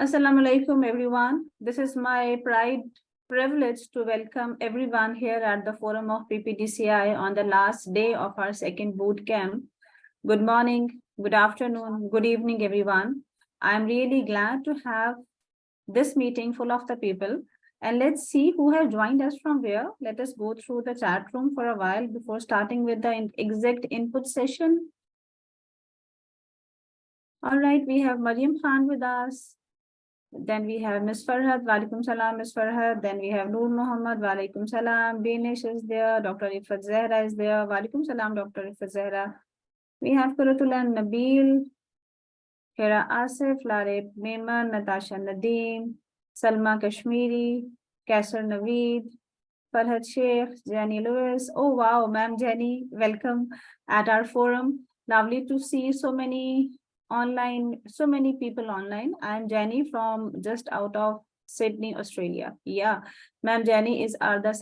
Assalamu alaikum, everyone. This is my privilege to welcome everyone here at the forum of PPDCI on the last day of our second boot camp. Good morning, good afternoon, good evening, everyone. I'm really glad to have this meeting full of the people. And let's see who have joined us from where. Let us go through the chat room for a while before starting with the exact input session. All right, we have Mariam Khan with us. Then we have Ms. Farhad, Walaikum Salam, Ms. Farhad. Then we have Noor Muhammad, Walaikum Salam. Binish is there. Dr. Ifat Zahra is there. Walaikum Salam, Dr. Ifat Zahra. We have Kuratullah Nabil, Hira Asif, Lareb Mehman, Natasha Nadeem, Salma Kashmiri, Kaisar Naveed, Farhad Sheikh, Jenny Lewis. Oh, wow, Ma'am Jenny, welcome at our forum. Lovely to see so many people online. I'm Jenny from just out of Sydney, Australia. Yeah, Ma'am Jenny is the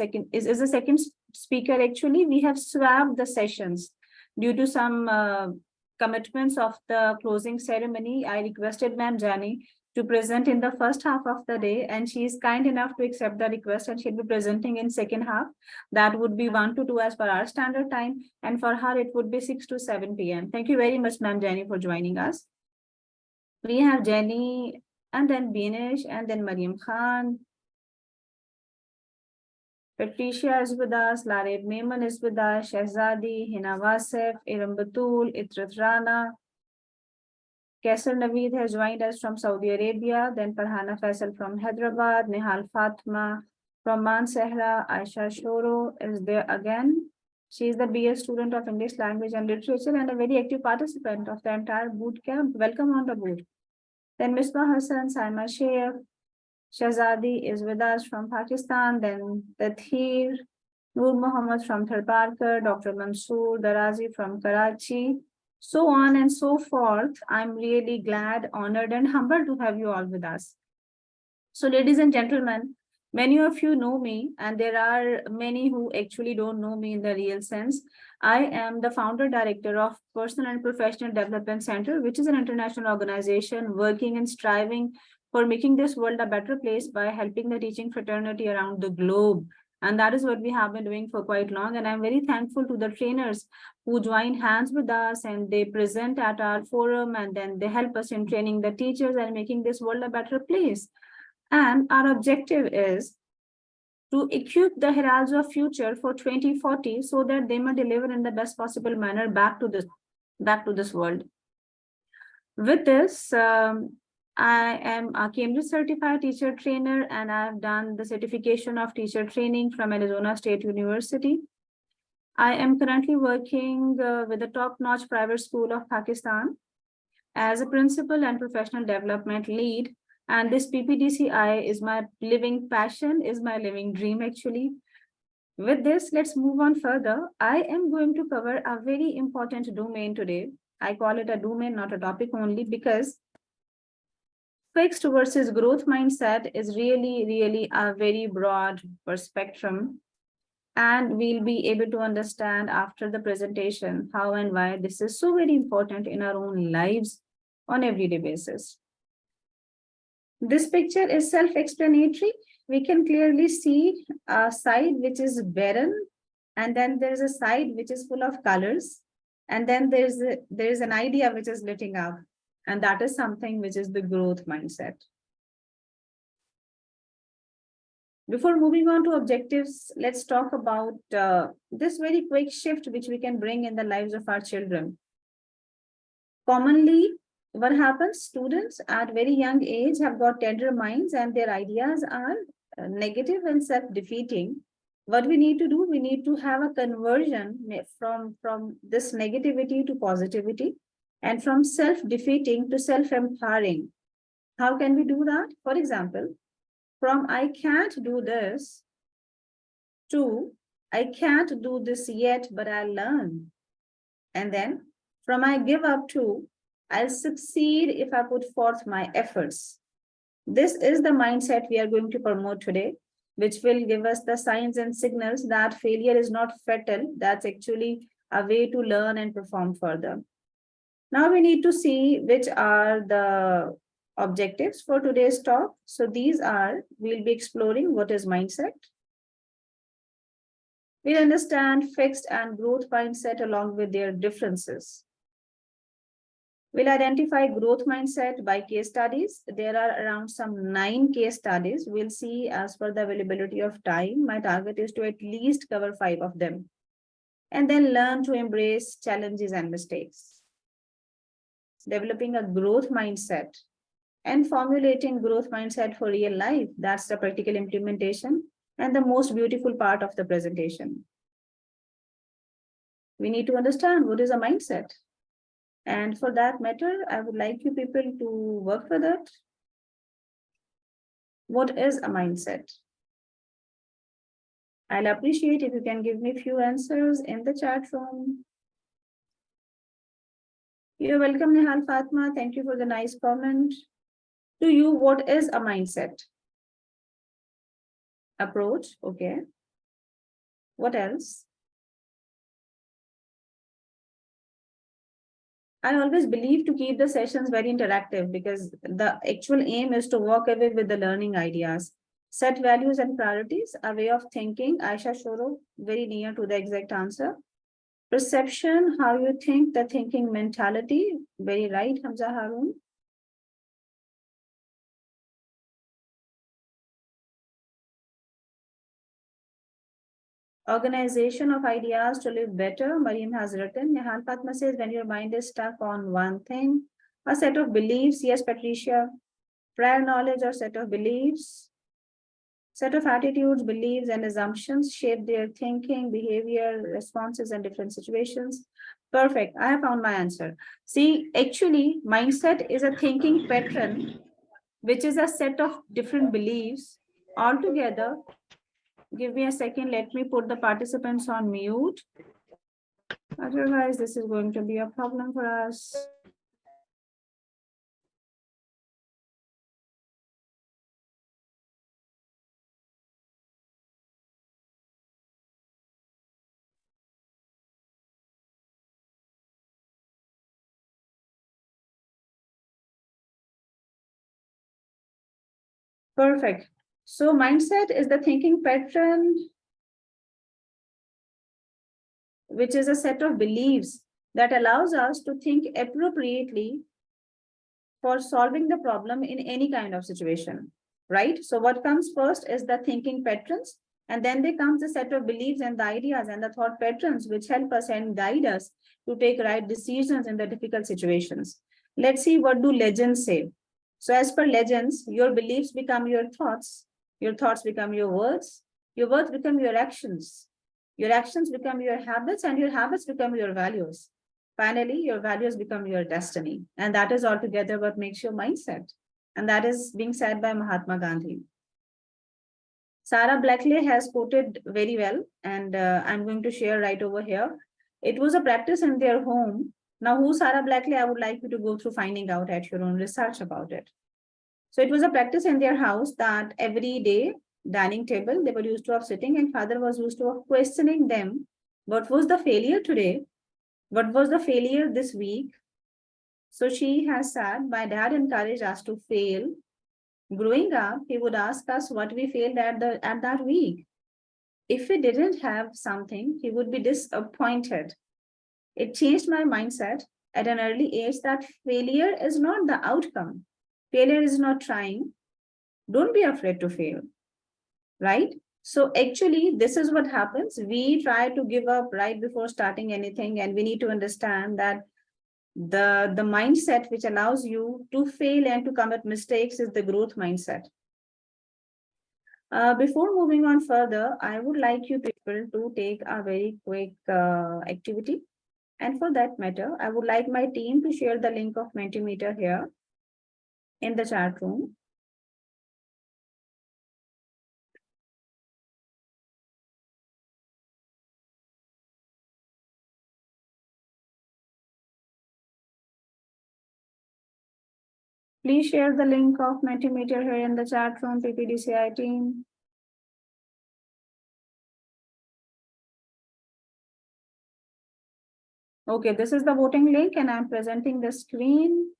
second speaker. Actually, we have swapped the sessions due to some commitments of the closing ceremony. I requested Ma'am Jenny to present in the first half of the day, and she is kind enough to accept the request, and she'll be presenting in second half. That would be 1 to 2 as per our standard time, and for her it would be 6 to 7 p.m. Thank you very much, Ma'am Jenny, for joining us. We have Jenny, and then Binish, and then Mariam Khan. Patricia is with us, Lareb Mehman is with us, Shahzadi, Hina Wasef, Iram Batul, Itrat Rana. Kaisar Naveed has joined us from Saudi Arabia, then Farhana Faisal from Hyderabad, Nihal Fatma from Mansehra, Aisha Shoro is there again. She is the BS student of English Language and Literature and a very active participant of the entire boot camp. Welcome on the boot. Then Misbah Hassan, Saima Sheikh, Shahzadi is with us from Pakistan, then Tathir, Noor Muhammad from Tharparkar, Dr. Mansoor Darazi from Karachi, so on and so forth. I'm really glad, honored, and humbled to have you all with us. So, ladies and gentlemen, many of you know me, and there are many who actually don't know me in the real sense. I am the founder director of Personal and Professional Development Center, which is an international organization working and striving for making this world a better place by helping the teaching fraternity around the globe. And that is what we have been doing for quite long. And I'm very thankful to the trainers who join hands with us and they present at our forum, and then they help us in training the teachers and making this world a better place. And our objective is to equip the heralds of future for 2040 so that they may deliver in the best possible manner back to this world. With this, I am a Cambridge certified teacher trainer, and I've done the certification of teacher training from Arizona State University. I am currently working with the top-notch private school of Pakistan as a principal and professional development lead. And this PPDCI is my living passion, is my living dream, actually. With this, let's move on further. I am going to cover a very important domain today. I call it a domain, not a topic only, because fixed versus growth mindset is really a very broad spectrum. And we'll be able to understand after the presentation how and why this is so very important in our own lives on everyday basis. This picture is self-explanatory. We can clearly see a side which is barren, and then there's a side which is full of colors, and then there's an idea which is lighting up, and that is something which is the growth mindset. Before moving on to objectives, let's talk about this very quick shift which we can bring in the lives of our children. Commonly, what happens? Students at very young age have got tender minds and their ideas are negative and self-defeating. What we need to do, we need to have a conversion from this negativity to positivity and from self-defeating to self-empowering. How can we do that? For example, from I can't do this to I can't do this yet, but I'll learn. And then from I give up to I'll succeed if I put forth my efforts. This is the mindset we are going to promote today, which will give us the signs and signals that failure is not fatal. That's actually a way to learn and perform further. Now we need to see which are the objectives for today's talk. So these are, we'll be exploring what is mindset. We'll understand fixed and growth mindset along with their differences. We'll identify growth mindset by case studies. There are around some 9 case studies. We'll see as per the availability of time. My target is to at least cover 5 of them. And then learn to embrace challenges and mistakes. Developing a growth mindset and formulating growth mindset for real life. That's the practical implementation and the most beautiful part of the presentation. We need to understand what is a mindset. And for that matter, I would like you people to work with it. What is a mindset? I'll appreciate if you can give me a few answers in the chat room. You're welcome, Nihal Fatma. Thank you for the nice comment. To you, what is a mindset? Approach, okay. What else? I always believe to keep the sessions very interactive because the actual aim is to walk away with the learning ideas. Set values and priorities, a way of thinking. Aisha Shoro, very near to the exact answer. Perception, how you think, the thinking mentality. Very right, Hamza Harun. Organization of ideas to live better, Mariam has written. Nihal Fatma says, when your mind is stuck on one thing, a set of beliefs. Yes, Patricia. Prior knowledge or set of beliefs. Set of attitudes, beliefs, and assumptions shape their thinking, behavior, responses, and different situations. Perfect. I have found my answer. See, actually, mindset is a thinking pattern, which is a set of different beliefs altogether. Give me a second. Let me put the participants on mute. Otherwise, this is going to be a problem for us. Perfect. So mindset is the thinking pattern, which is a set of beliefs that allows us to think appropriately for solving the problem in any kind of situation, right? So what comes first is the thinking patterns, and then there comes the set of beliefs and the ideas and the thought patterns which help us and guide us to take right decisions in the difficult situations. Let's see what do legends say. So as per legends, your beliefs become your thoughts become your words become your actions become your habits, and your habits become your values. Finally, your values become your destiny. And that is altogether what makes your mindset. And that is being said by Mahatma Gandhi. Sarah Blackley has quoted very well, and I'm going to share right over here. It was a practice in their home. Now, who Sarah Blackley? I would like you to go through finding out at your own research about it. So it was a practice in their house that every day, dining table, they were used to of sitting, and father was used to of questioning them. What was the failure today? What was the failure this week? So she has said, my dad encouraged us to fail. Growing up, he would ask us what we failed at that week. If we didn't have something, he would be disappointed. It changed my mindset at an early age that failure is not the outcome. Failure is not trying. Don't be afraid to fail, right? So actually, this is what happens. We try to give up right before starting anything, and we need to understand that the mindset which allows you to fail and to commit mistakes is the growth mindset. Before moving on further, I would like you people to take a very quick activity. And for that matter, I would like my team to share the link of Mentimeter here in the chat room. Please share the link of Mentimeter here in the chat room, PPDCI team. Okay, this is the voting link and I'm presenting the screen.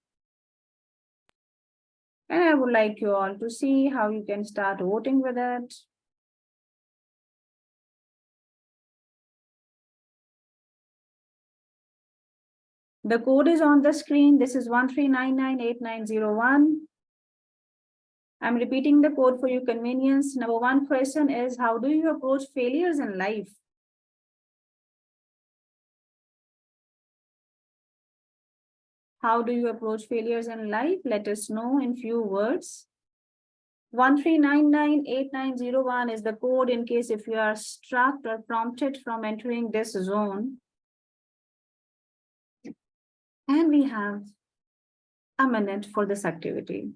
And I would like you all to see how you can start voting with it. The code is on the screen. This is 13998901. I'm repeating the code for your convenience. Number one question is, how do you approach failures in life? How do you approach failures in life? Let us know in few words. 13998901 is the code in case if you are struck or prompted from entering this zone. And we have a minute for this activity.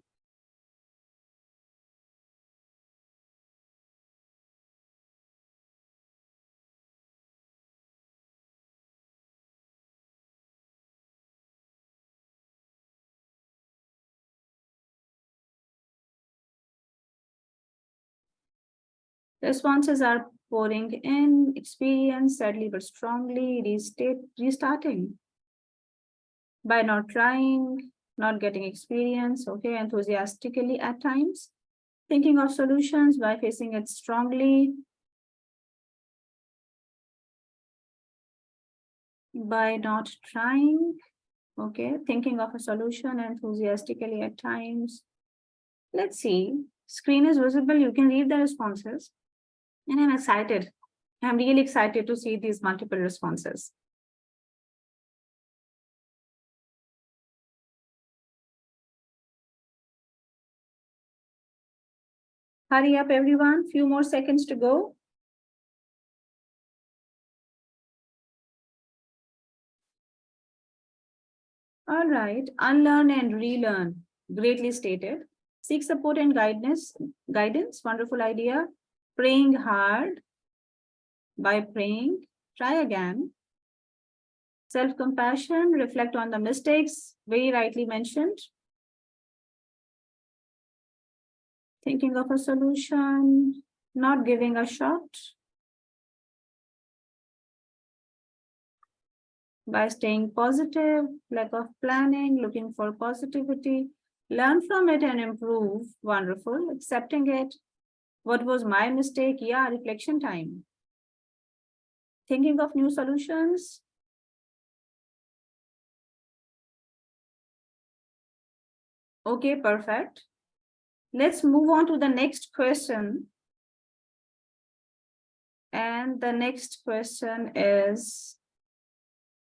Responses are pouring in, experience, sadly but strongly, restarting. By not trying, not getting experience, okay, enthusiastically at times, thinking of solutions by facing it strongly, by not trying, okay, thinking of a solution enthusiastically at times. Let's see, screen is visible, you can read the responses, and I'm excited. I'm really excited to see these multiple responses. Hurry up, everyone. Few more seconds to go. All right. Unlearn and relearn. Greatly stated. Seek support and guidance. Wonderful idea. Praying hard. By praying, try again. Self-compassion. Reflect on the mistakes. Very rightly mentioned. Thinking of a solution. Not giving a shot. By staying positive, lack of planning, looking for positivity, learn from it and improve. Wonderful. Accepting it. What was my mistake? Yeah, reflection time. Thinking of new solutions. Okay, perfect. Let's move on to the next question. And the next question is,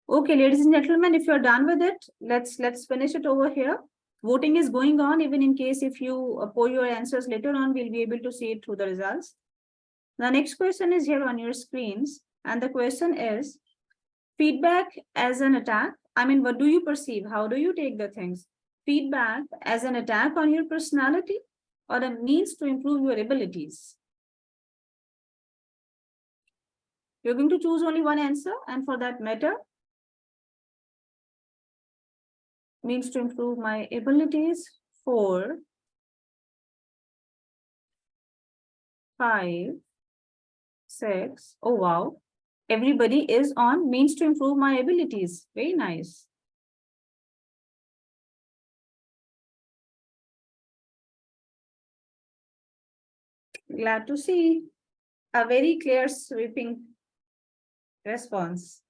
okay, ladies and gentlemen, if you're done with it, let's finish it over here. Voting is going on, even in case if you pour your answers later on, we'll be able to see it through the results. The next question is here on your screens. And the question is, feedback as an attack. I mean, what do you perceive? How do you take the things? Feedback as an attack on your personality or a means to improve your abilities? You're going to choose only one answer, and for that matter, means to improve my abilities. 4, 5, 6. Oh, wow. Everybody is on means to improve my abilities. Very nice. Glad to see a very clear, sweeping response.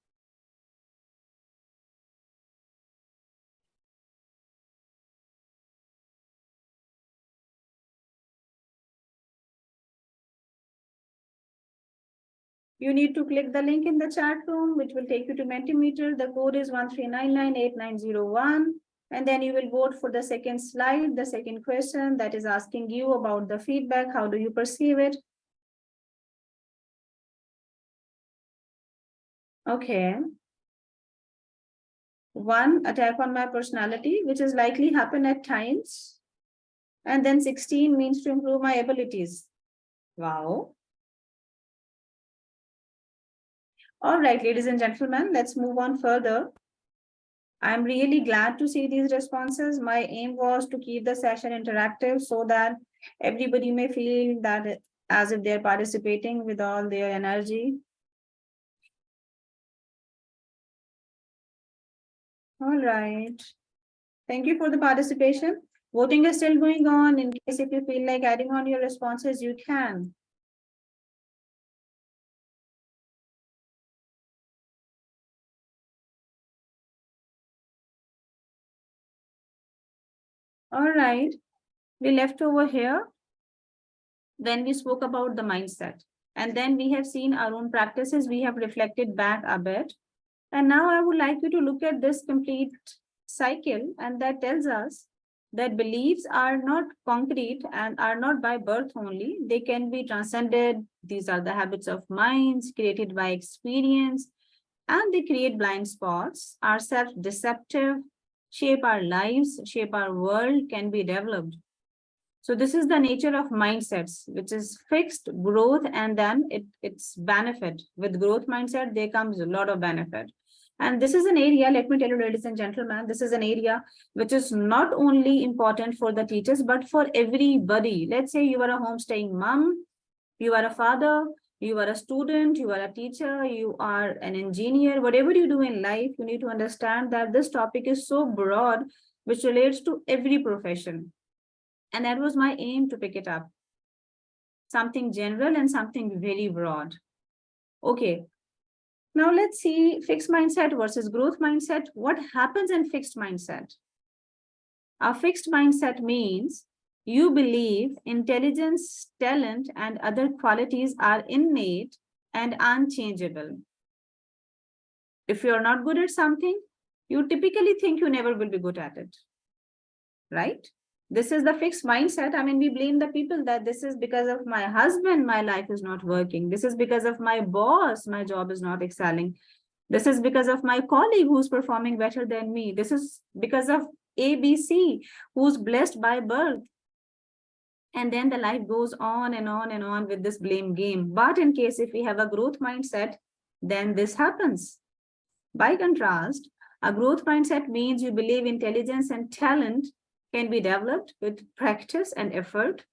You need to click the link in the chat room, which will take you to Mentimeter. The code is 13998901. And then you will vote for the second slide, the second question that is asking you about the feedback. How do you perceive it? Okay. 1, attack on my personality, which is likely happen at times. And then 16 means to improve my abilities. Wow. All right, ladies and gentlemen, let's move on further. I'm really glad to see these responses. My aim was to keep the session interactive so that everybody may feel that as if they're participating with all their energy. All right. Thank you for the participation. Voting is still going on. In case if you feel like adding on your responses, you can. All right. We left over here when we spoke about the mindset. And then we have seen our own practices. We have reflected back a bit. And now I would like you to look at this complete cycle, and that tells us that beliefs are not concrete and are not by birth only. They can be transcended. These are the habits of minds created by experience, and they create blind spots, are self-deceptive, shape our lives, shape our world, can be developed. So this is the nature of mindsets, which is fixed growth, and then it's benefit. With growth mindset, there comes a lot of benefit. And this is an area, let me tell you, ladies and gentlemen, this is an area which is not only important for the teachers, but for everybody. Let's say you are a homestaying mom, you are a father, you are a student, you are a teacher, you are an engineer, whatever you do in life, you need to understand that this topic is so broad, which relates to every profession. And that was my aim to pick it up. Something general and something very broad. Okay. Now let's see fixed mindset versus growth mindset. What happens in fixed mindset? A fixed mindset means you believe intelligence, talent, and other qualities are innate and unchangeable. If you're not good at something, you typically think you never will be good at it, right? This is the fixed mindset. I mean, we blame the people that this is because of my husband, my life is not working. This is because of my boss, my job is not excelling. This is because of my colleague who's performing better than me. This is because of ABC, who's blessed by birth. And then the life goes on and on and on with this blame game. But in case if we have a growth mindset, then this happens. By contrast, a growth mindset means you believe intelligence and talent can be developed with practice and effort.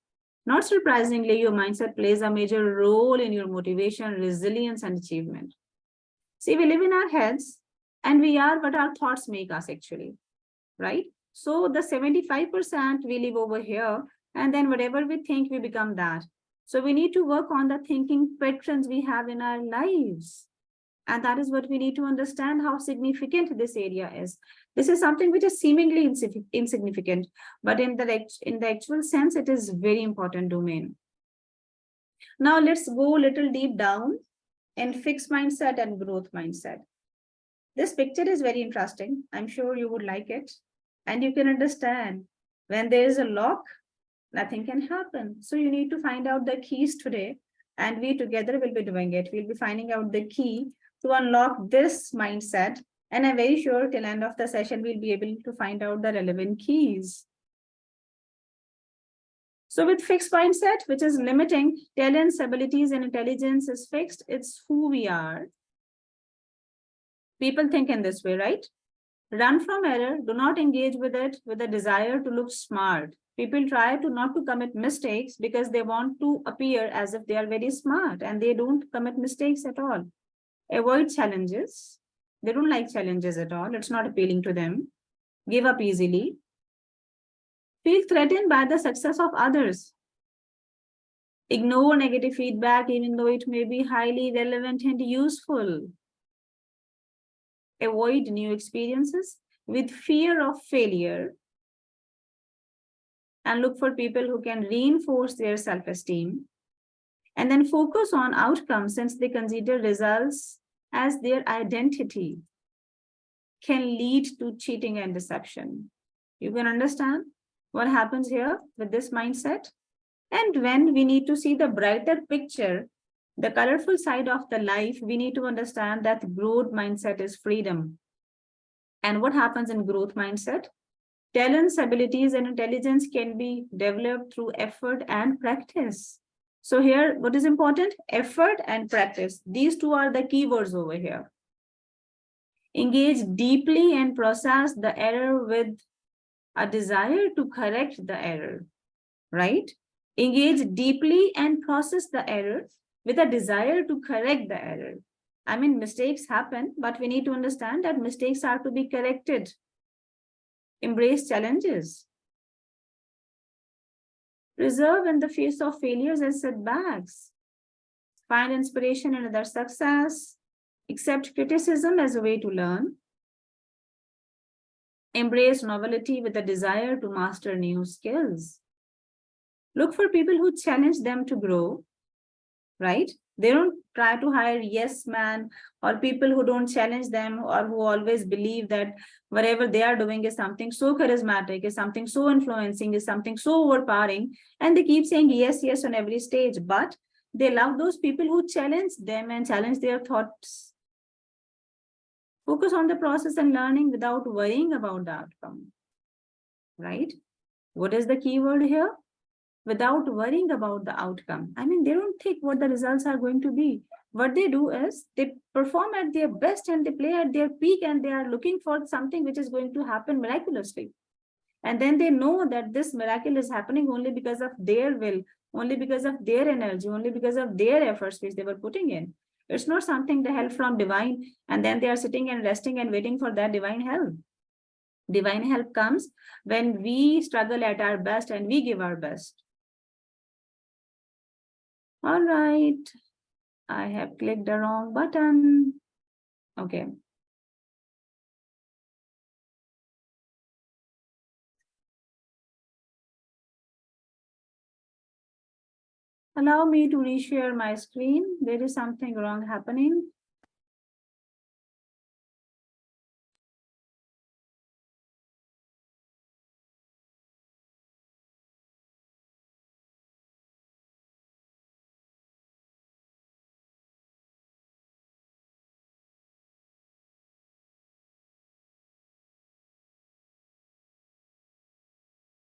Not surprisingly, your mindset plays a major role in your motivation, resilience, and achievement. See, we live in our heads and we are what our thoughts make us actually, right? So the 75% we live over here, and then whatever we think, we become that. So we need to work on the thinking patterns we have in our lives. And that is what we need to understand, how significant this area is. This is something which is seemingly insignificant, but in the actual sense, it is very important domain. Now let's go a little deep down in fixed mindset and growth mindset. This picture is very interesting. I'm sure you would like it. And you can understand when there is a lock, nothing can happen. So you need to find out the keys today, and we together will be doing it. We'll be finding out the key to unlock this mindset. And I'm very sure till end of the session, we'll be able to find out the relevant keys. So with fixed mindset, which is limiting talents, abilities, and intelligence is fixed, it's who we are. People think in this way, right? Run from error, do not engage with it with a desire to look smart. People try to not to commit mistakes because they want to appear as if they are very smart, and they don't commit mistakes at all. Avoid challenges. They don't like challenges at all. It's not appealing to them. Give up easily. Feel threatened by the success of others. Ignore negative feedback even though it may be highly relevant and useful. Avoid new experiences with fear of failure. And look for people who can reinforce their self-esteem. And then focus on outcomes since they consider results as their identity. Can lead to cheating and deception. You can understand what happens here with this mindset. And when we need to see the brighter picture, the colorful side of the life, we need to understand that growth mindset is freedom. And what happens in growth mindset? Talents, abilities, and intelligence can be developed through effort and practice. So here, what is important? Effort and practice. These two are the keywords over here. Engage deeply and process the error with a desire to correct the error, right? Engage deeply and process the error with a desire to correct the error. I mean, mistakes happen, but we need to understand that mistakes are to be corrected. Embrace challenges. Preserve in the face of failures and setbacks. Find inspiration in other success. Accept criticism as a way to learn. Embrace novelty with a desire to master new skills. Look for people who challenge them to grow, right? They don't try to hire yes man or people who don't challenge them or who always believe that whatever they are doing is something so charismatic, is something so influencing, is something so overpowering. And they keep saying yes, yes on every stage. But they love those people who challenge them and challenge their thoughts. Focus on the process and learning without worrying about the outcome, right? What is the key word here? Without worrying about the outcome. I mean, they don't think what the results are going to be. What they do is they perform at their best and they play at their peak and they are looking for something which is going to happen miraculously. And then they know that this miracle is happening only because of their will, only because of their energy, only because of their efforts which they were putting in. It's not something they help from divine and then they are sitting and resting and waiting for that divine help. Divine help comes when we struggle at our best and we give our best. All right, I have clicked the wrong button. Okay. Allow me to reshare my screen. There is something wrong happening.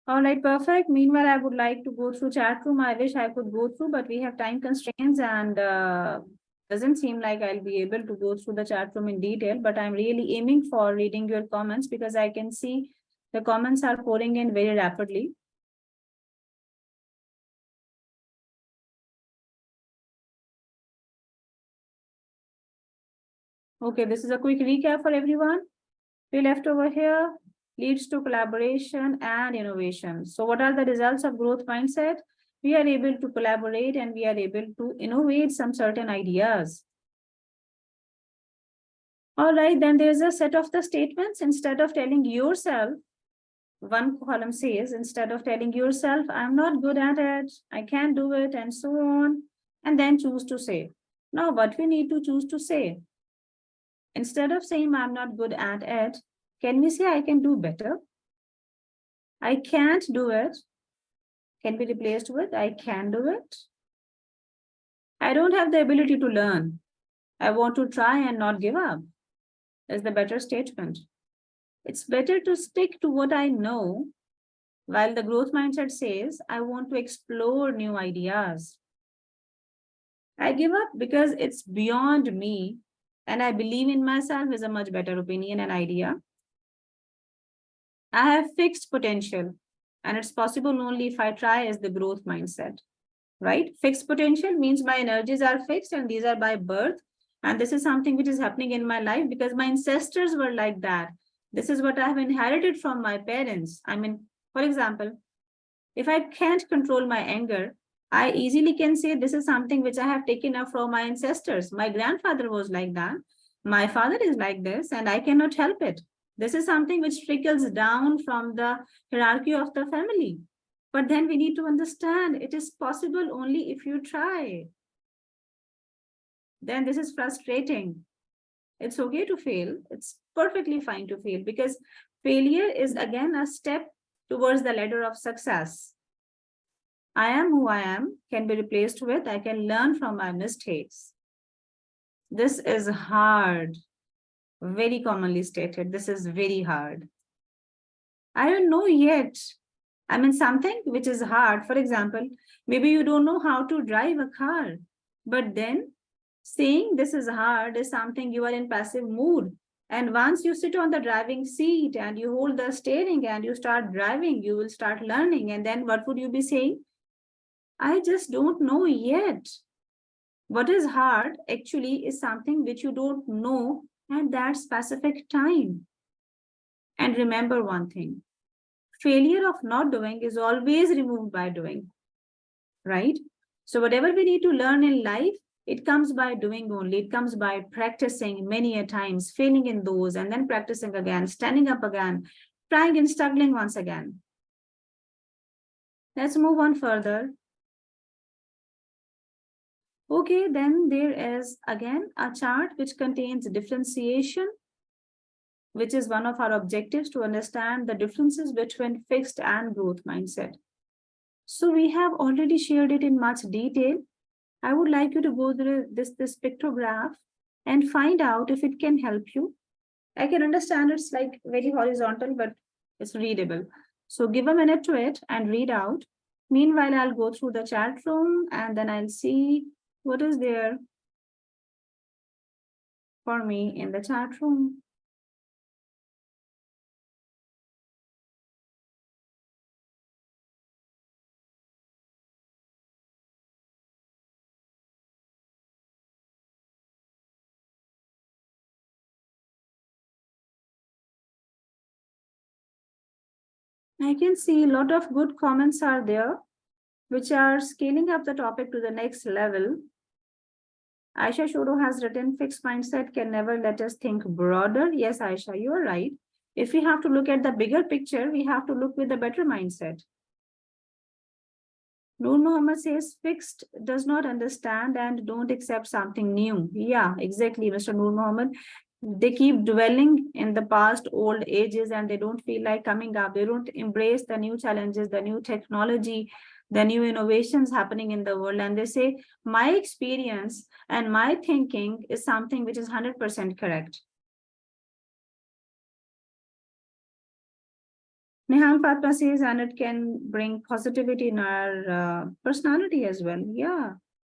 All right, perfect. Meanwhile, I would like to go through chat room. I wish I could go through, but we have time constraints and doesn't seem like I'll be able to go through the chat room in detail, but I'm really aiming for reading your comments because I can see the comments are pouring in very rapidly. Okay, this is a quick recap for everyone. We left over here leads to collaboration and innovation. So what are the results of growth mindset? We are able to collaborate and we are able to innovate some certain ideas. All right, then there's a set of the statements. Instead of telling yourself, one column says, instead of telling yourself, I'm not good at it, I can't do it, and so on, and then choose to say. Now, what we need to choose to say? Instead of saying, I'm not good at it, can we say, I can do better? I can't do it can be replaced with I can do it. I don't have the ability to learn. I want to try and not give up. Is the better statement. It's better to stick to what I know, while the growth mindset says, I want to explore new ideas. I give up because it's beyond me and I believe in myself is a much better opinion and idea. I have fixed potential and it's possible only if I try is the growth mindset, right? Fixed potential means my energies are fixed and these are by birth. And this is something which is happening in my life because my ancestors were like that. This is what I have inherited from my parents. I mean, for example, if I can't control my anger, I easily can say this is something which I have taken up from my ancestors. My grandfather was like that. My father is like this, and I cannot help it. This is something which trickles down from the hierarchy of the family. But then we need to understand it is possible only if you try. Then this is frustrating. It's okay to fail. It's perfectly fine to fail because failure is again a step towards the ladder of success. I am who I am can be replaced with I can learn from my mistakes. This is hard, very commonly stated. This is very hard. I don't know yet. I mean, something which is hard, for example, maybe you don't know how to drive a car, but then saying this is hard is something you are in passive mood. And once you sit on the driving seat and you hold the steering and you start driving, you will start learning. And then what would you be saying? I just don't know yet. What is hard actually is something which you don't know at that specific time. And remember one thing, failure of not doing is always removed by doing. right? So whatever we need to learn in life, it comes by doing only. It comes by practicing many a times, failing in those, and then practicing again, standing up again, trying and struggling once again. Let's move on further. Okay, then there is again a chart which contains differentiation, which is one of our objectives to understand the differences between fixed and growth mindset. So we have already shared it in much detail. I would like you to go through this pictograph and find out if it can help you. I can understand it's like very horizontal, but it's readable. So give a minute to it and read out. Meanwhile, I'll go through the chat room and then I'll see what is there for me in the chat room. I can see a lot of good comments are there, which are scaling up the topic to the next level. Aisha Shoro has written, fixed mindset can never let us think broader. Yes, Aisha, you are right. If we have to look at the bigger picture, we have to look with a better mindset. Noor Muhammad says, fixed does not understand and don't accept something new. Yeah, exactly, Mr. Noor Muhammad. They keep dwelling in the past old ages and they don't feel like coming up. They don't embrace the new challenges, the new technology, the new innovations happening in the world. And they say, my experience and my thinking is something which is 100% correct. Nihal Fatma says, and it can bring positivity in our personality as well. Yeah.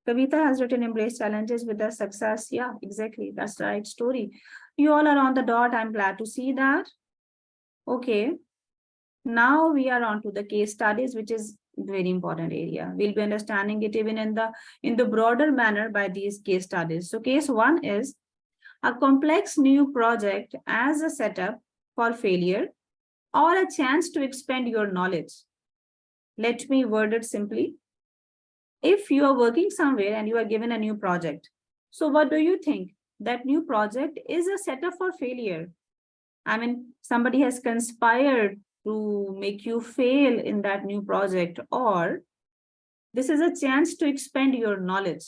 Kavita has written, embrace challenges with the success. Yeah, exactly. That's the right story. You all are on the dot. I'm glad to see that. Okay. Now we are on to the case studies, which is very important area. We'll be understanding it even in the broader manner by these case studies. So case one is a complex new project as a setup for failure or a chance to expand your knowledge. Let me word it simply. If you are working somewhere and you are given a new project, so what do you think? That new project is a setup for failure. I mean, somebody has conspired to make you fail in that new project, or this is a chance to expand your knowledge.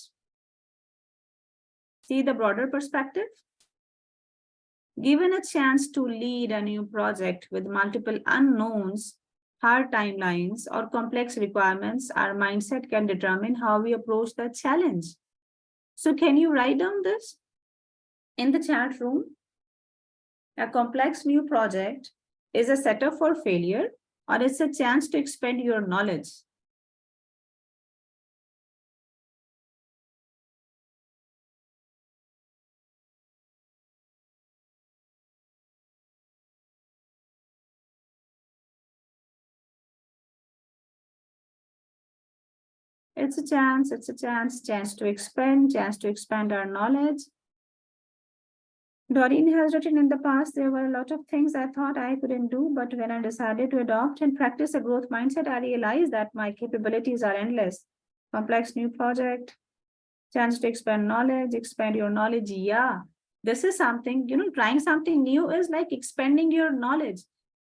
See the broader perspective? Given a chance to lead a new project with multiple unknowns, hard timelines, or complex requirements, our mindset can determine how we approach the challenge. So can you write down this in the chat room? A complex new project is a setup for failure, or it's a chance to expand your knowledge. It's a chance to expand our knowledge. Doreen has written, in the past, there were a lot of things I thought I couldn't do, but when I decided to adopt and practice a growth mindset, I realized that my capabilities are endless. Complex new project, chance to expand knowledge, expand your knowledge. Yeah, this is something, trying something new is like expanding your knowledge.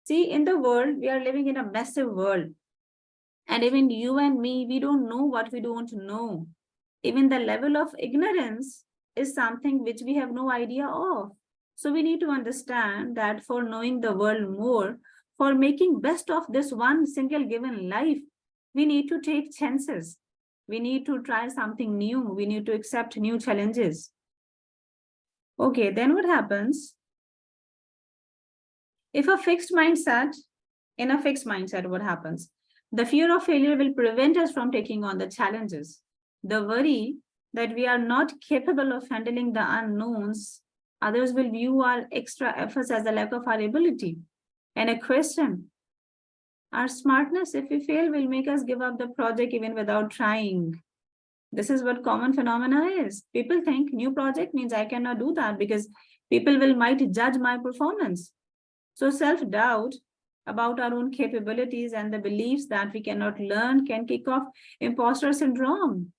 See, in the world, we are living in a massive world. And even you and me, we don't know what we don't know. Even the level of ignorance is something which we have no idea of. So we need to understand that for knowing the world more, for making best of this one single given life, we need to take chances. We need to try something new. We need to accept new challenges. Okay, then what happens? If a fixed mindset, in a fixed mindset, what happens? The fear of failure will prevent us from taking on the challenges. The worry that we are not capable of handling the unknowns, others will view our extra efforts as a lack of our ability. And a question, our smartness, if we fail, will make us give up the project even without trying. This is what common phenomena is. People think new project means I cannot do that because people might judge my performance. So self-doubt about our own capabilities and the beliefs that we cannot learn can kick off imposter syndrome,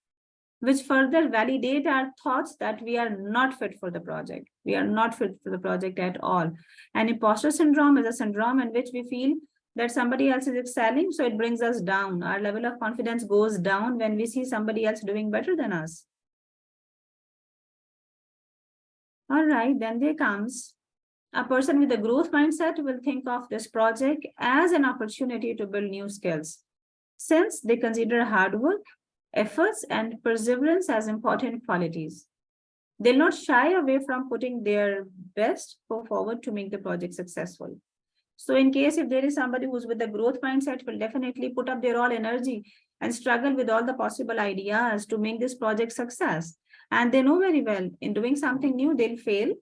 which further validate our thoughts that we are not fit for the project. We are not fit for the project at all. And imposter syndrome is a syndrome in which we feel that somebody else is excelling, so it brings us down. Our level of confidence goes down when we see somebody else doing better than us. All right, then there comes a person with a growth mindset will think of this project as an opportunity to build new skills, since they consider hard work, efforts, and perseverance as important qualities. They'll not shy away from putting their best foot forward to make the project successful. So in case if there is somebody who's with the growth mindset, will definitely put up their all energy and struggle with all the possible ideas to make this project success. And they know very well in doing something new, they'll fail.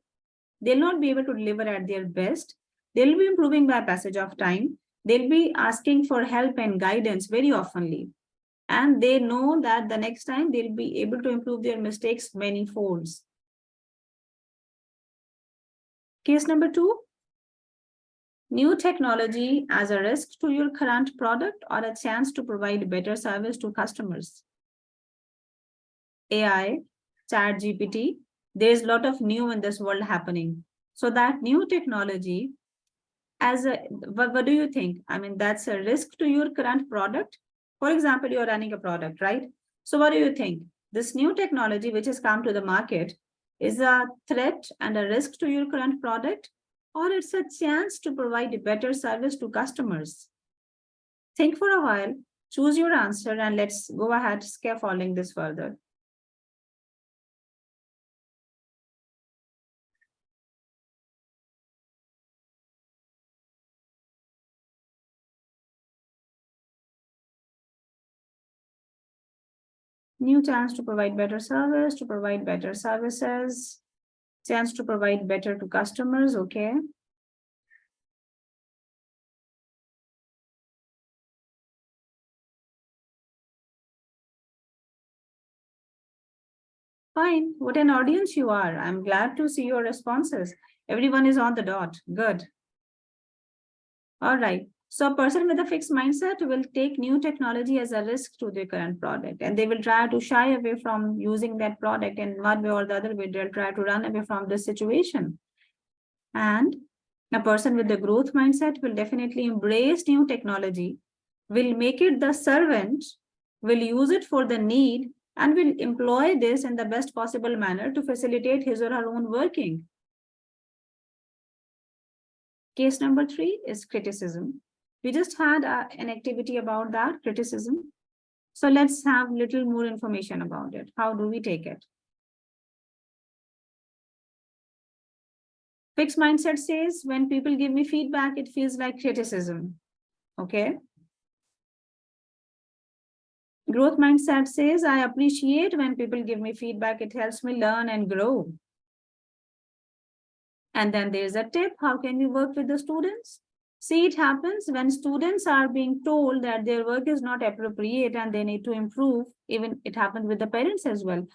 They'll not be able to deliver at their best. They'll be improving by passage of time. They'll be asking for help and guidance very oftenly. And they know that the next time they'll be able to improve their mistakes many folds. Case number 2, new technology as a risk to your current product or a chance to provide better service to customers. AI, ChatGPT, there's a lot of new in this world happening. So that new technology, what do you think? I mean, that's a risk to your current product. For example, you're running a product, right? So what do you think? This new technology which has come to the market is a threat and a risk to your current product, or it's a chance to provide a better service to customers? Think for a while, choose your answer, and let's go ahead scaffolding this further. New chance to provide better service, to provide better services, chance to provide better to customers, okay. Fine, what an audience you are. I'm glad to see your responses. Everyone is on the dot, good. All right, so a person with a fixed mindset will take new technology as a risk to their current product, and they will try to shy away from using that product in one way or the other way. They'll try to run away from this situation. And a person with the growth mindset will definitely embrace new technology, will make it the servant, will use it for the need, and will employ this in the best possible manner to facilitate his or her own working. Case number 3 is criticism. We just had an activity about that, criticism. So let's have little more information about it. How do we take it? Fixed mindset says, when people give me feedback, it feels like criticism. Okay. Growth mindset says, I appreciate when people give me feedback. It helps me learn and grow. And then there's a tip. How can we work with the students? See, it happens when students are being told that their work is not appropriate and they need to improve. Even it happens with the parents as well.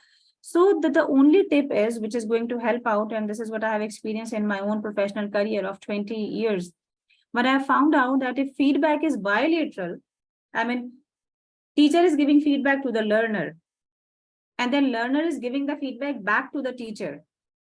So the only tip is, which is going to help out, and this is what I have experienced in my own professional career of 20 years. But I found out that if feedback is bilateral, I mean, teacher is giving feedback to the learner, and then learner is giving the feedback back to the teacher.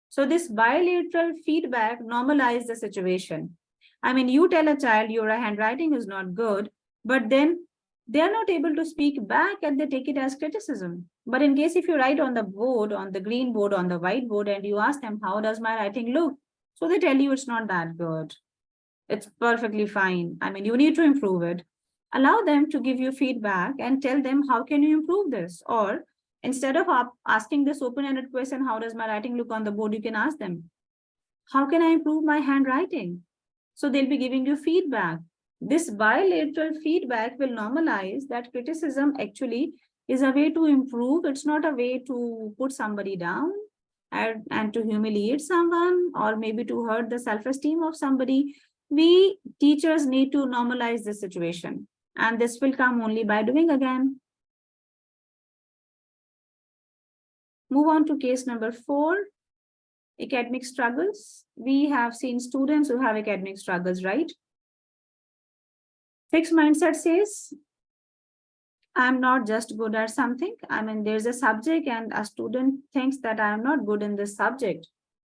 So this bilateral feedback normalizes the situation. I mean, you tell a child your handwriting is not good, but then they are not able to speak back and they take it as criticism. But in case if you write on the board, on the green board, on the white board, and you ask them, how does my writing look? So they tell you it's not that good. It's perfectly fine. I mean, you need to improve it. Allow them to give you feedback and tell them, how can you improve this? Or instead of asking this open-ended question, how does my writing look on the board? You can ask them, how can I improve my handwriting? So they'll be giving you feedback. This bilateral feedback will normalize that criticism actually is a way to improve. It's not a way to put somebody down and to humiliate someone, or maybe to hurt the self-esteem of somebody. We teachers need to normalize this situation, and this will come only by doing again. Move on to case number 4, academic struggles. We have seen students who have academic struggles, right? Fixed mindset says, I'm not just good at something. I mean, there's a subject and a student thinks that I am not good in this subject.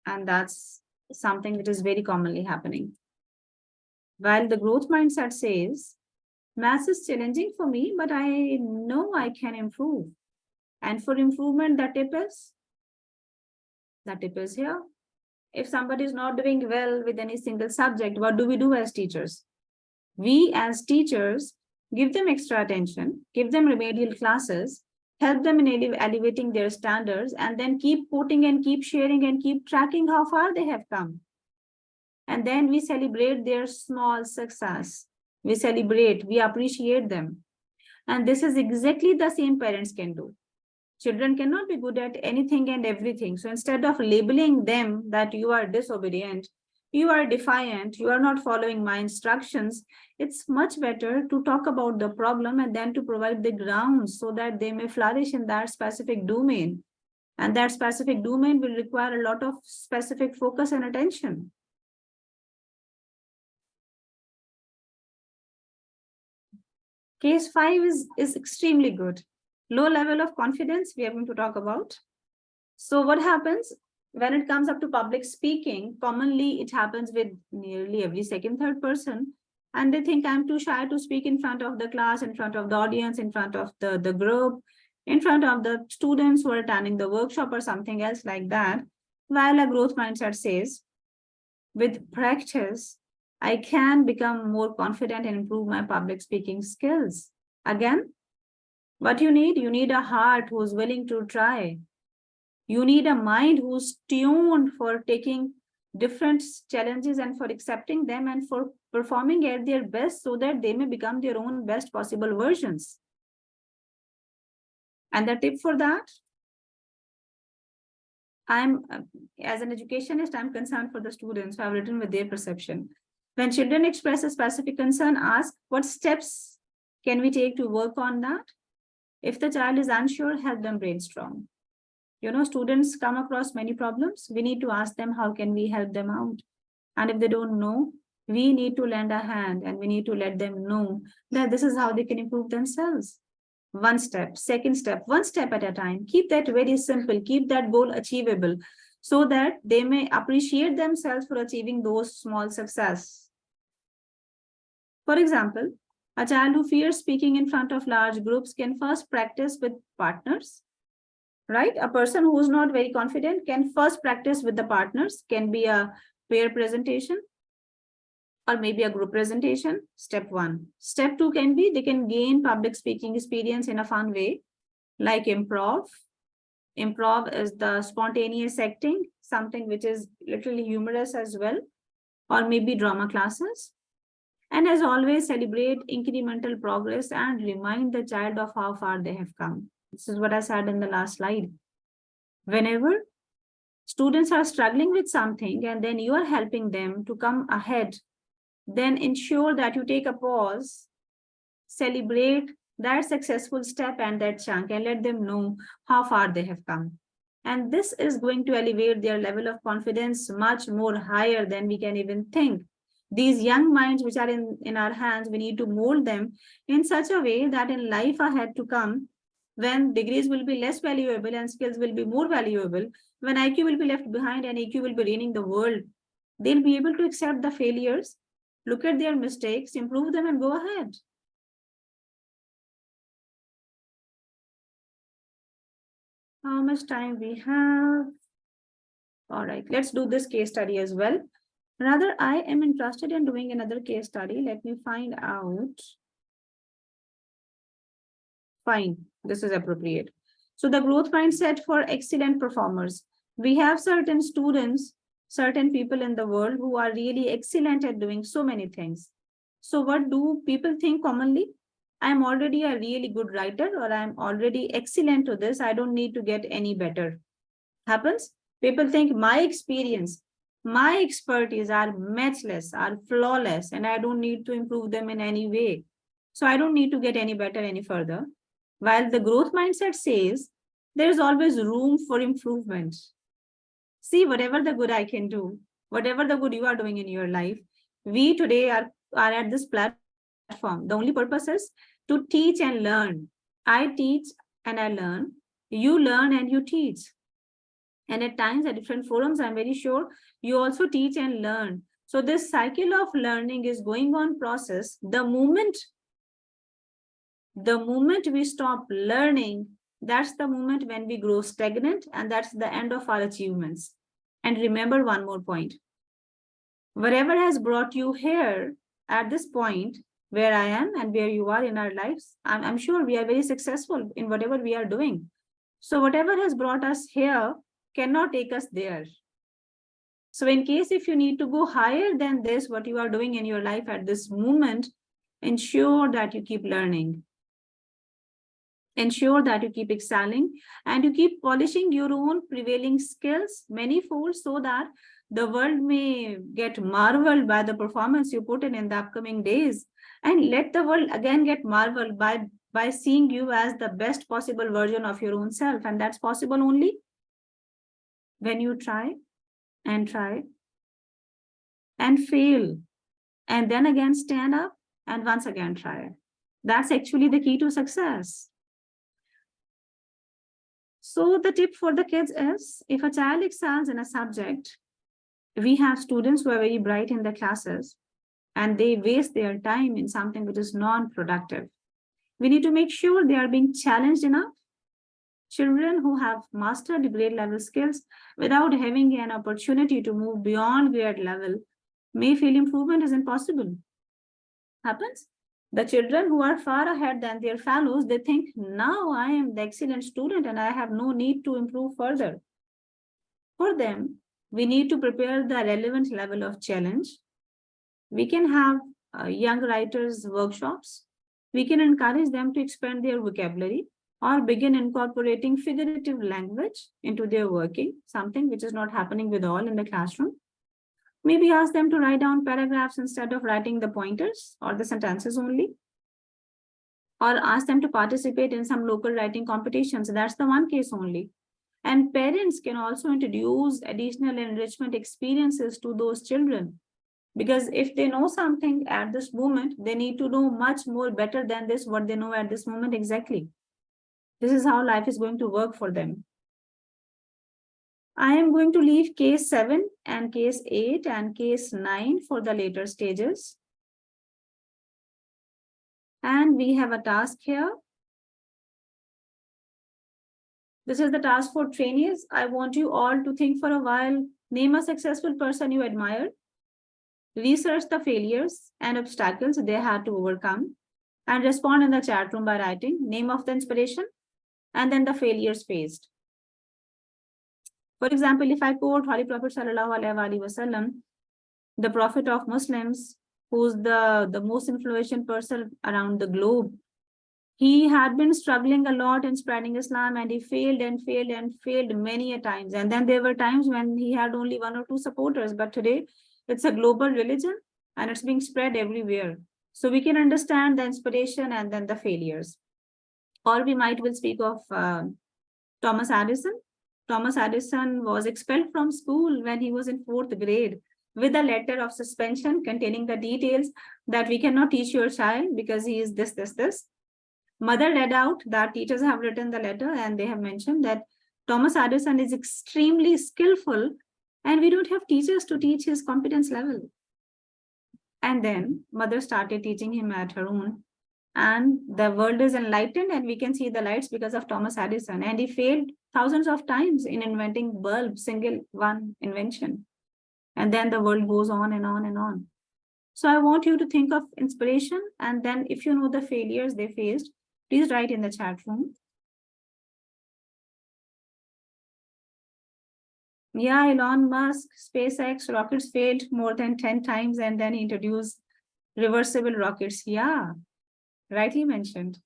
And that's something that is very commonly happening. While the growth mindset says, maths is challenging for me, but I know I can improve. And for improvement, the tip is here. If somebody is not doing well with any single subject, what do we do as teachers? We as teachers give them extra attention, give them remedial classes, help them in elevating their standards, and then keep quoting and keep sharing and keep tracking how far they have come. And then we celebrate their small success. We celebrate, we appreciate them. And this is exactly the same parents can do. Children cannot be good at anything and everything. So instead of labeling them that you are disobedient, you are defiant, you are not following my instructions, it's much better to talk about the problem and then to provide the grounds so that they may flourish in that specific domain. And that specific domain will require a lot of specific focus and attention. Case 5 is extremely good. Low level of confidence we are going to talk about. So what happens when it comes up to public speaking? Commonly, it happens with nearly every second, third person. And they think I'm too shy to speak in front of the class, in front of the audience, in front of the group, in front of the students who are attending the workshop or something else like that. While a growth mindset says, with practice, I can become more confident and improve my public speaking skills. Again, what you need a heart who's willing to try. You need a mind who's tuned for taking different challenges and for accepting them and for performing at their best so that they may become their own best possible versions. And the tip for that, as an educationist, I'm concerned for the students who have written with their perception. When children express a specific concern, ask what steps can we take to work on that? If the child is unsure, help them brainstorm. Students come across many problems. We need to ask them, how can we help them out? And if they don't know, we need to lend a hand and we need to let them know that this is how they can improve themselves. One step, second step, one step at a time. Keep that very simple. Keep that goal achievable so that they may appreciate themselves for achieving those small success. For example, a child who fears speaking in front of large groups can first practice with partners. Right? A person who's not very confident can first practice with the partners, can be a pair presentation or maybe a group presentation, step 1. Step 2 can be, they can gain public speaking experience in a fun way, like improv. Improv is the spontaneous acting, something which is literally humorous as well, or maybe drama classes. And as always, celebrate incremental progress and remind the child of how far they have come. This is what I said in the last slide. Whenever students are struggling with something and then you are helping them to come ahead, then ensure that you take a pause, celebrate that successful step and that chunk and let them know how far they have come. And this is going to elevate their level of confidence much more higher than we can even think. These young minds which are in our hands, we need to mold them in such a way that in life ahead to come, when degrees will be less valuable and skills will be more valuable, when IQ will be left behind and EQ will be reigning the world, they'll be able to accept the failures, look at their mistakes, improve them and go ahead. How much time we have? All right, let's do this case study as well. Rather, I am interested in doing another case study. Let me find out. Fine, this is appropriate. So the growth mindset for excellent performers. We have certain students, certain people in the world who are really excellent at doing so many things. So what do people think commonly? I'm already a really good writer or I'm already excellent to this. I don't need to get any better. Happens? People think my experience, my expertise are matchless, are flawless, and I don't need to improve them in any way. So I don't need to get any better any further. While the growth mindset says there is always room for improvement. See, whatever the good I can do, whatever the good you are doing in your life, we today are at this platform platform. The only purpose is to teach and learn. I teach and I learn. You learn and you teach. And at times at different forums, I'm very sure you also teach and learn. So this cycle of learning is going on process. The moment we stop learning, that's the moment when we grow stagnant, and that's the end of our achievements. And remember one more point. Whatever has brought you here at this point, where I am and where you are in our lives, I'm sure we are very successful in whatever we are doing. So whatever has brought us here cannot take us there. So in case if you need to go higher than this, what you are doing in your life at this moment, ensure that you keep learning. Ensure that you keep excelling and you keep polishing your own prevailing skills manifold, so that the world may get marveled by the performance you put in the upcoming days, and let the world again get marveled by seeing you as the best possible version of your own self. And that's possible only when you try and fail, and then again stand up and once again try. That's actually the key to success. So the tip for the kids is, if a child excels in a subject, we have students who are very bright in the classes and they waste their time in something which is non-productive. We need to make sure they are being challenged enough. Children who have mastered grade level skills without having an opportunity to move beyond grade level may feel improvement is impossible. Happens. The children who are far ahead than their fellows, they think, now I am the excellent student and I have no need to improve further. For them, we need to prepare the relevant level of challenge. We can have young writers workshops. We can encourage them to expand their vocabulary or begin incorporating figurative language into their working, something which is not happening with all in the classroom. Maybe ask them to write down paragraphs instead of writing the pointers or the sentences only. Or ask them to participate in some local writing competitions. That's the one case only. And parents can also introduce additional enrichment experiences to those children. Because if they know something at this moment, they need to know much more better than this, what they know at this moment exactly. This is how life is going to work for them. I am going to leave case 7 and case 8 and case 9 for the later stages. And we have a task here. This is the task for trainees. I want you all to think for a while. Name a successful person you admire. Research the failures and obstacles they had to overcome. And respond in the chat room by writing name of the inspiration and then the failures faced. For example, if I quote Holy Prophet Sallallahu Alaihi Wasallam, the Prophet of Muslims, who's the most influential person around the globe, he had been struggling a lot in spreading Islam, and he failed and failed and failed many a times. And then there were times when he had only 1 or 2 supporters, but today it's a global religion and it's being spread everywhere. So we can understand the inspiration and then the failures. Or we might will speak of Thomas Edison. Thomas Edison was expelled from school when he was in 4th grade with a letter of suspension containing the details that we cannot teach your child because he is this. Mother read out that teachers have written the letter and they have mentioned that Thomas Edison is extremely skillful and we don't have teachers to teach his competence level. And then mother started teaching him at her own. And the world is enlightened and we can see the lights because of Thomas Edison. And he failed thousands of times in inventing bulbs, single one invention. And then the world goes on and on and on. So I want you to think of inspiration. And then if you know the failures they faced, please write in the chat room. Yeah, Elon Musk, SpaceX, rockets failed more than 10 times and then he introduced reversible rockets. Yeah. Rightly mentioned.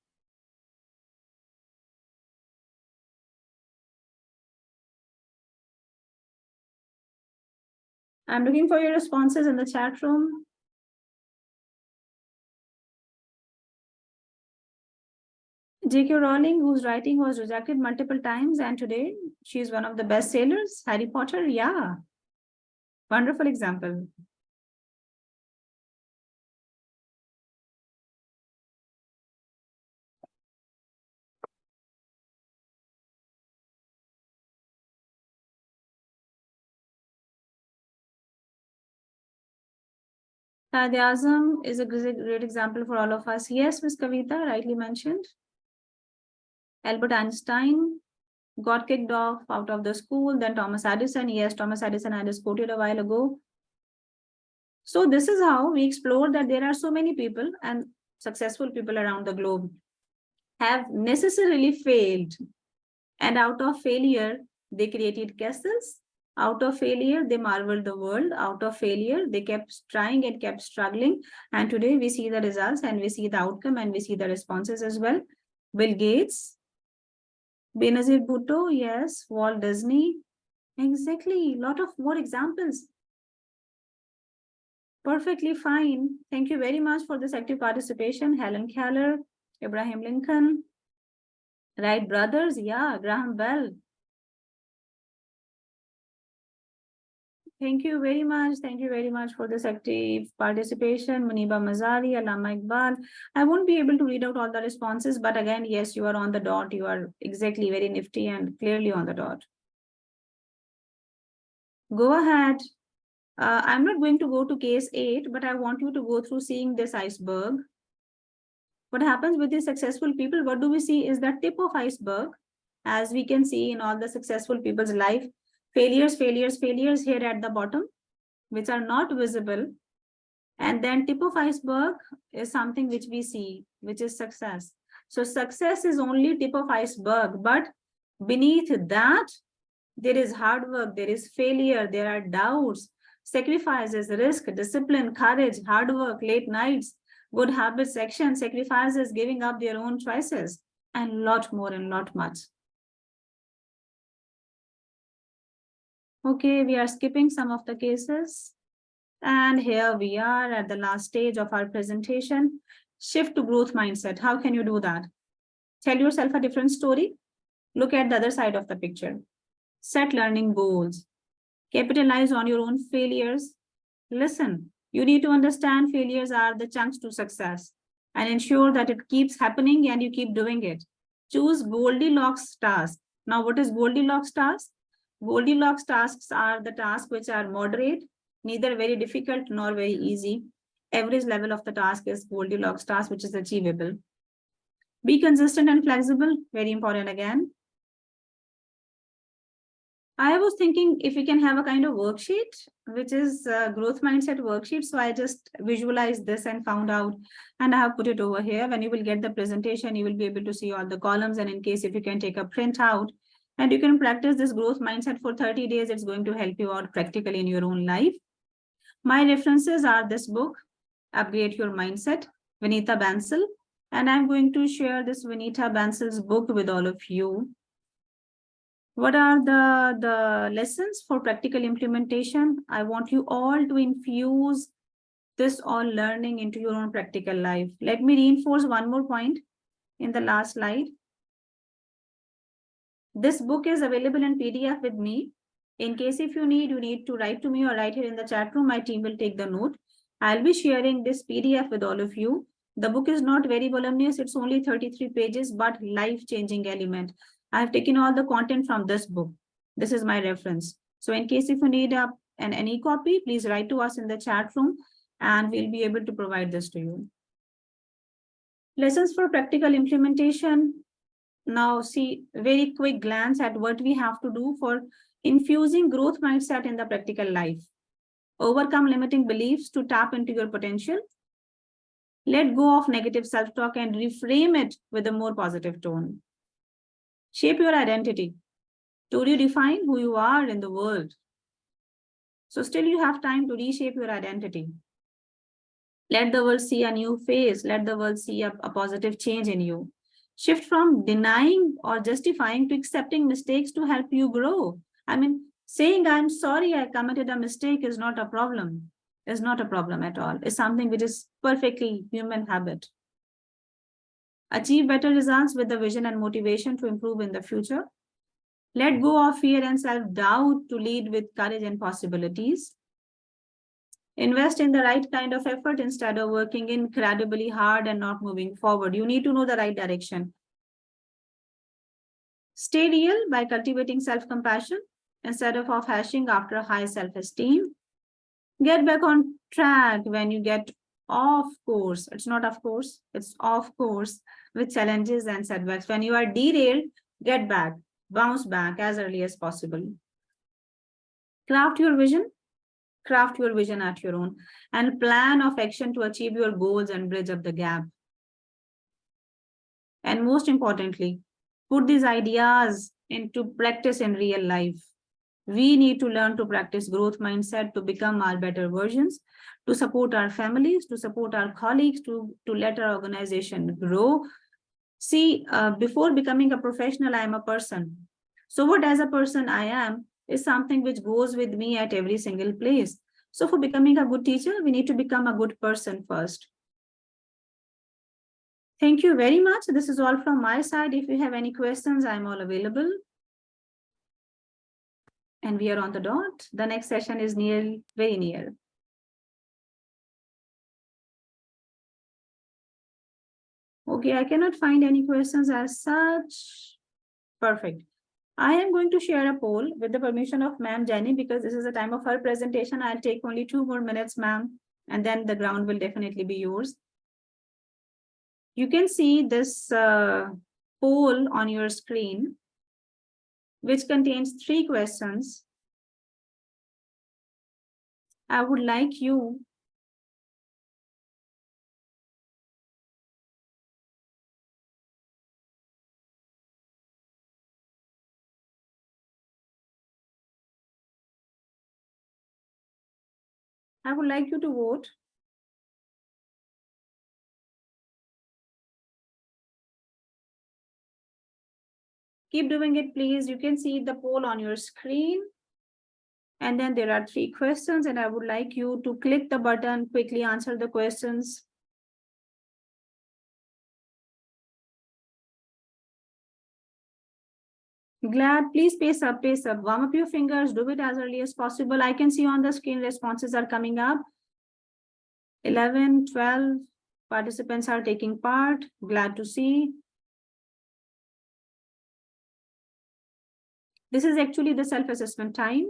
I'm looking for your responses in the chat room. J.K. Rowling, whose writing was rejected multiple times, and today she's one of the best sellers. Harry Potter, yeah. Wonderful example. Quaid-e-Azam is a great example for all of us. Yes, Ms. Kavita, rightly mentioned. Albert Einstein got kicked off out of the school. Then Thomas Edison. Yes, Thomas Edison I just quoted a while ago. So this is how we explore that there are so many people and successful people around the globe have necessarily failed. And out of failure, they created castles. Out of failure, they marveled the world. Out of failure, they kept trying and kept struggling. And today we see the results and we see the outcome and we see the responses as well. Bill Gates, Benazir Bhutto, yes, Walt Disney. Exactly, lot of more examples. Perfectly fine. Thank you very much for this active participation. Helen Keller, Abraham Lincoln, Wright brothers, yeah, Graham Bell. Thank you very much. Thank you very much for this active participation. Muniba Mazari, Allama Iqbal. I won't be able to read out all the responses, but again, yes, you are on the dot. You are exactly very nifty and clearly on the dot. Go ahead. I'm not going to go to case 8, but I want you to go through seeing this iceberg. What happens with these successful people? What do we see is the tip of iceberg, as we can see in all the successful people's life. Failures, failures, failures here at the bottom, which are not visible. And then tip of iceberg is something which we see, which is success. So success is only tip of iceberg, but beneath that, there is hard work, there is failure, there are doubts, sacrifices, risk, discipline, courage, hard work, late nights, good habits, action, sacrifices, giving up their own choices, and lot more and lot much. Okay, we are skipping some of the cases. And here we are at the last stage of our presentation. Shift to growth mindset. How can you do that? Tell yourself a different story. Look at the other side of the picture. Set learning goals. Capitalize on your own failures. Listen, you need to understand failures are the chunks to success and ensure that it keeps happening and you keep doing it. Choose Goldilocks tasks. Now, what is Goldilocks tasks? Goldilocks tasks are the tasks which are moderate, neither very difficult nor very easy. Average level of the task is Goldilocks task, which is achievable. Be consistent and flexible, very important again. I was thinking if we can have a kind of worksheet, which is a growth mindset worksheet. So I just visualized this and found out, and I have put it over here. When you will get the presentation, you will be able to see all the columns. And in case if you can take a print out and you can practice this growth mindset for 30 days, it's going to help you out practically in your own life. My references are this book, Upgrade Your Mindset, Vinita Bansal. And I'm going to share this Vinita Bansal's book with all of you. What are the lessons for practical implementation? I want you all to infuse this all learning into your own practical life. Let me reinforce one more point in the last slide. This book is available in PDF with me. In case if you need to write to me or write here in the chat room, my team will take the note. I'll be sharing this PDF with all of you. The book is not very voluminous. It's only 33 pages, but life-changing element. I have taken all the content from this book. This is my reference. So in case if you need an e-copy, please write to us in the chat room and we'll be able to provide this to you. Lessons for practical implementation. Now see very quick glance at what we have to do for infusing growth mindset in the practical life. Overcome limiting beliefs to tap into your potential. Let go of negative self-talk and reframe it with a more positive tone. Shape your identity. To redefine who you are in the world. So still you have time to reshape your identity. Let the world see a new face. Let the world see a positive change in you. Shift from denying or justifying to accepting mistakes to help you grow. I mean, saying I'm sorry I committed a mistake is not a problem. Is not a problem at all. It's something which is perfectly human habit. Achieve better results with the vision and motivation to improve in the future. Let go of fear and self-doubt to lead with courage and possibilities. Invest in the right kind of effort instead of working incredibly hard and not moving forward. You need to know the right direction. Stay real by cultivating self-compassion instead of hashing after high self-esteem. Get back on track when you get off course. It's not of course, it's off course with challenges and setbacks. When you are derailed, get back, bounce back as early as possible. Craft your vision. Craft your vision at your own and plan of action to achieve your goals and bridge up the gap. And most importantly, put these ideas into practice in real life. We need to learn to practice growth mindset to become our better versions, to support our families, to support our colleagues, to let our organization grow. See, before becoming a professional, I am a person. So what as a person I am is something which goes with me at every single place. So for becoming a good teacher, we need to become a good person first. Thank you very much. This is all from my side. If you have any questions, I'm all available. And we are on the dot. The next session is very near. Okay, I cannot find any questions as such. Perfect. I am going to share a poll with the permission of Ma'am Jenny, because this is the time of her presentation. I'll take only 2 more minutes, ma'am, and then the ground will definitely be yours. You can see this poll on your screen, which contains 3 questions. I would like you to vote. Keep doing it, please. You can see the poll on your screen. And then there are 3 questions, and I would like you to click the button, quickly answer the questions. Glad, please pace up, warm up your fingers, do it as early as possible. I can see on the screen responses are coming up. 11, 12 participants are taking part. Glad to see. This is actually the self-assessment time.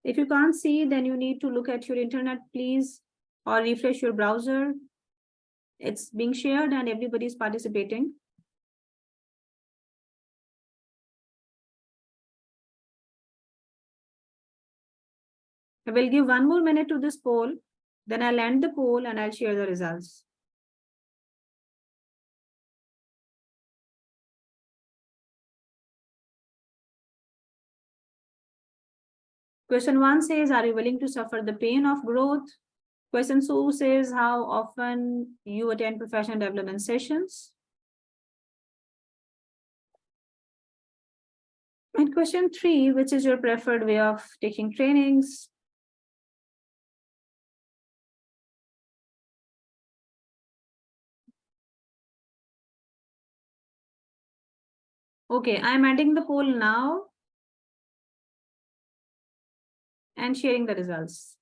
If you can't see, then you need to look at your internet, please, or refresh your browser. It's being shared and everybody is participating. I will give 1 more minute to this poll, then I'll end the poll and I'll share the results. Question 1 says, are you willing to suffer the pain of growth? Question 2 says, how often you attend professional development sessions? And question 3, which is your preferred way of taking trainings? Okay, I'm adding the poll now and sharing the results.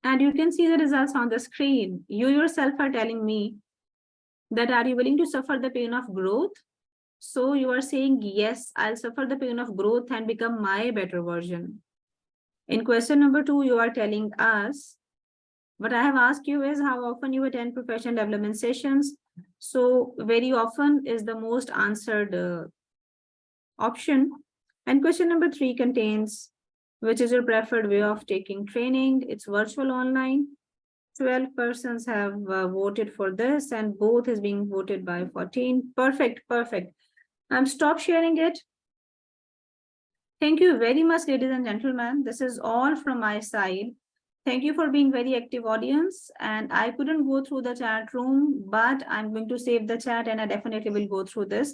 And you can see the results on the screen. You yourself are telling me that are you willing to suffer the pain of growth? So you are saying, yes, I'll suffer the pain of growth and become my better version. In question number 2, you are telling us, what I have asked you is how often you attend professional development sessions. So very often is the most answered option. And question number 3 contains, which is your preferred way of taking training? It's virtual online. 12 persons have voted for this, and both is being voted by 14. Perfect, perfect. Stop sharing it. Thank you very much, ladies and gentlemen. This is all from my side. Thank you for being very active audience. And I couldn't go through the chat room, but I'm going to save the chat and I definitely will go through this.